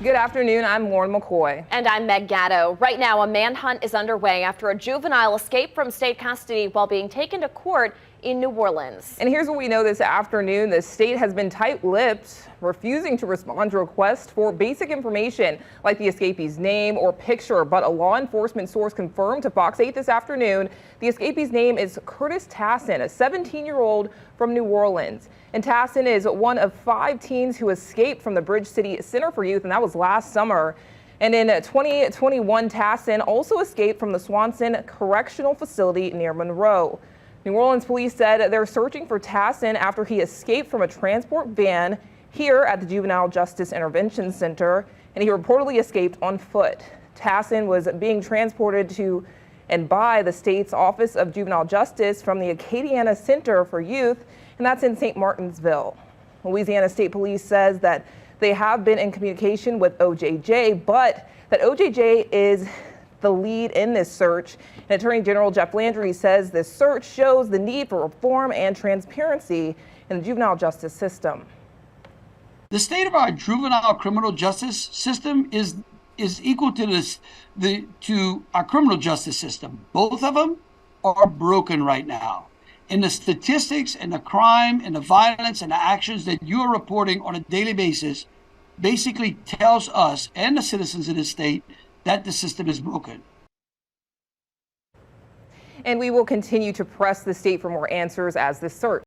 Good afternoon, I'm Lauren McCoy. And I'm Meg Gatto. Right now, a manhunt is underway after a juvenile escaped from state custody while being taken to court in New Orleans. And here's what we know this afternoon. The state has been tight-lipped, refusing to respond to requests for basic information like the escapee's name or picture. But a law enforcement source confirmed to Fox 8 this afternoon the escapee's name is Curtis Tassin, a 17-year-old from New Orleans. And Tassin is one of 5 teens who escaped from the Bridge City Center for Youth, and that was last summer. And in 2021, Tassin also escaped from the Swanson Correctional Facility near Monroe. New Orleans police said they're searching for Tassin after he escaped from a transport van here at the Juvenile Justice Intervention Center, and he reportedly escaped on foot. Tassin was being transported to and by the state's Office of Juvenile Justice from the Acadiana Center for Youth, and that's in St. Martinsville. Louisiana State Police says that they have been in communication with OJJ, but that OJJ is the lead in this search. And Attorney General Jeff Landry says this search shows the need for reform and transparency in the juvenile justice system. The state of our juvenile criminal justice system is equal to our criminal justice system. Both of them are broken right now. And the statistics and the crime and the violence and the actions that you are reporting on a daily basis basically tells us and the citizens of the state that the system is broken. And we will continue to press the state for more answers as this search